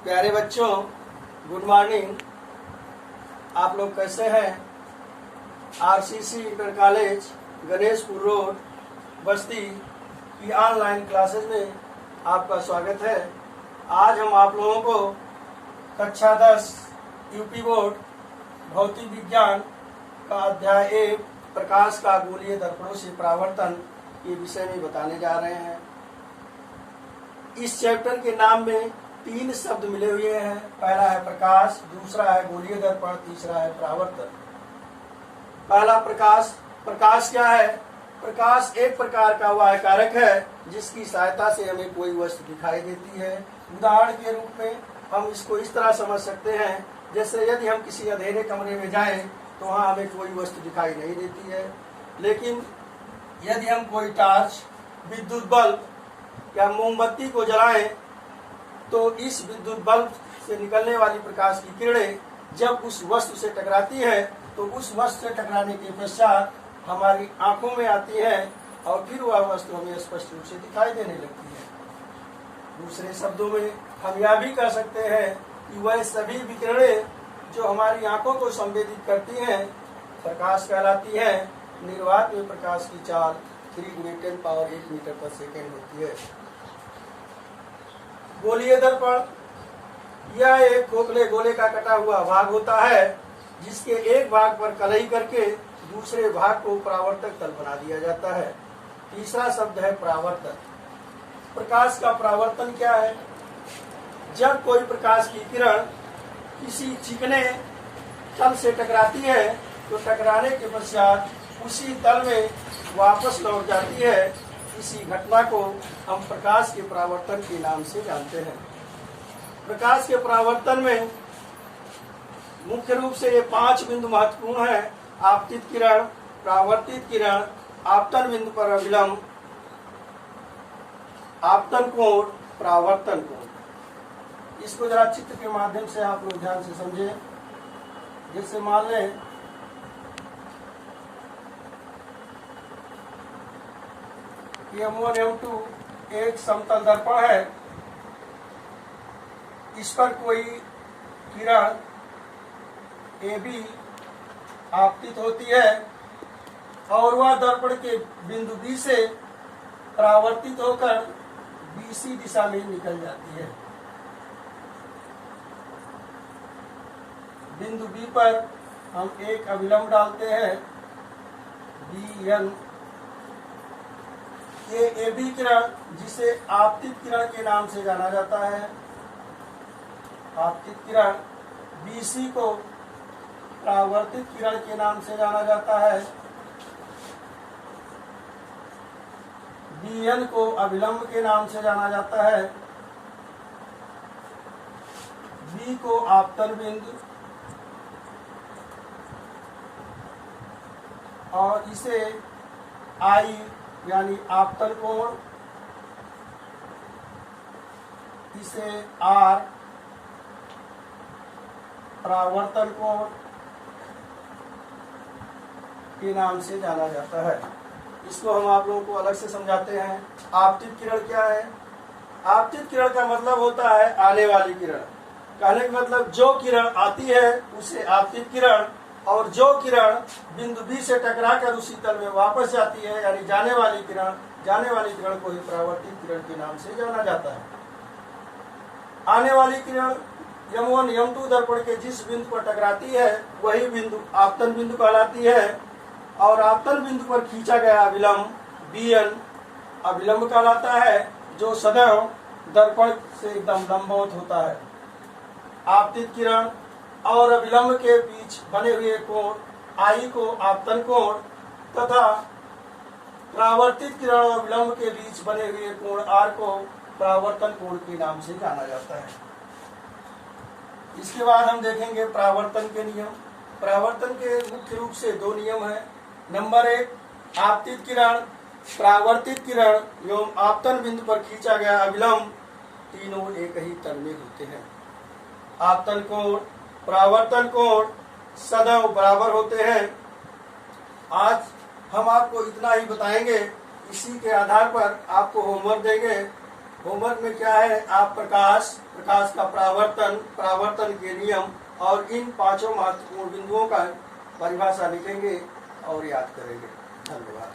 प्यारे बच्चों, good morning. आप लोग कैसे हैं? RCC inter college Ganeshpur road बस्ती की ऑनलाइन क्लासेस में आपका स्वागत है। आज हम आप लोगों को कक्षा 10 यूपी बोर्ड भौतिक विज्ञान का अध्याय 1 प्रकाश का गोलीय दर्पणों से परावर्तन के विषय में बताने जा रहे हैं। इस चैप्टर के नाम में 3 शब्द मिले हुए हैं। पहला है प्रकाश, दूसरा है गोलीय दर्पण, तीसरा है परावर्तन। पहला प्रकाश। प्रकाश क्या है? प्रकाश एक प्रकार का वाह्य कारक है जिसकी सहायता से हमें कोई वस्तु दिखाई देती है। उदाहरण के रूप में हम इसको इस तरह समझ सकते हैं, जैसे यदि हम किसी अंधेरे कमरे में जाएं तो वहाँ हमें कोई वस्तु दिखाई नहीं देती है, लेकिन यदि हम कोई टॉर्च, विद्युत बल्ब या मोमबत्ती को जलाएं तो इस विद्युत बल्ब से निकलने वाली प्रकाश की किरणें जब उस वस्तु से टकराती है तो उस वस्तु से टकराने के पश्चात हमारी आंखों में आती है और फिर वह वस्तु हमें स्पष्ट रूप से दिखाई देने लगती है। दूसरे शब्दों में हम यह भी कह सकते हैं कि वह सभी विकिरणें जो हमारी आंखों को संवेदित करती हैं प्रकाश कहलाती है। निर्वात में प्रकाश की चाल 3×10⁸ मीटर पर सेकेंड होती है। गोलीय दर्पण यह एक खोखले गोले का कटा हुआ भाग होता है जिसके एक भाग पर कलई करके दूसरे भाग को परावर्तक तल बना दिया जाता है। तीसरा शब्द है परावर्तन। प्रकाश का परावर्तन क्या है? जब कोई प्रकाश की किरण किसी चिकने तल से टकराती है तो टकराने के पश्चात उसी तल में वापस लौट जाती है। इसी घटना को हम प्रकाश के परावर्तन के नाम से जानते हैं। प्रकाश के परावर्तन में मुख्य रूप से ये 5 बिंदु महत्वपूर्ण हैं: आपतित किरण, परावर्तित किरण, आपतन बिंदु पर अविलंब, आपतन कोण, परावर्तन कोण। इसको जरा चित्र के माध्यम से आप लोग ध्यान से समझें। जैसे मान लें M1 M2 एक समतल दर्पण है। इस पर कोई किरण AB आपतित होती है और वह दर्पण के बिंदु B से परावर्तित होकर BC दिशा में निकल जाती है। बिंदु B पर हम एक अविलंब डालते हैं BN। ये AB किरण जिसे आपतित किरण के नाम से जाना जाता है। आपतित किरण BC को परावर्तित किरण के नाम से जाना जाता है। BN को अविलंब के नाम से जाना जाता है। B को आपतन बिंदु और इसे I यानी आपतन कोण, इसे R परावर्तन कोण के नाम से जाना जाता है। इसको हम आप लोगों को अलग से समझाते हैं। आपतित किरण क्या है? आपतित किरण का मतलब होता है आने वाली किरण। कहने का मतलब जो किरण आती है उसे आपतित किरण, और जो किरण बिंदु B से टकराकर उसी तल में वापस जाती है यानी जाने वाली किरण को ही परावर्तित किरण के नाम से जाना जाता है। आने वाली किरण M1 M2 दर्पण के जिस बिंदु पर टकराती है वही बिंदु आपतन बिंदु कहलाती है, और आपतन बिंदु पर खींचा गया अविलंब BN अविलंब कहलाता है, जो सदैव दर्पण से एकदम लंबवत होता है। आपतित किरण और अविलंब के बीच बने हुए कोण I को आपतन कोण तथा परावर्तित किरण और अविलंब के बीच बने हुए कोण R को परावर्तन कोण के नाम से जाना जाता है। इसके बाद हम देखेंगे परावर्तन के नियम। परावर्तन के मुख्य रूप से 2 नियम हैं। नंबर 1, आपतित किरण, परावर्तित किरण एवं आपतन बिंदु पर खींचा गया अविलंब तीनों एक ही तल में होते हैं। आपतन कोण, परावर्तन कोण सदैव बराबर होते हैं। आज हम आपको इतना ही बताएंगे। इसी के आधार पर आपको होमवर्क देंगे होमवर्क में क्या है, आप प्रकाश का परावर्तन के नियम और इन पांचों महत्वपूर्ण बिंदुओं का परिभाषा लिखेंगे और याद करेंगे। धन्यवाद।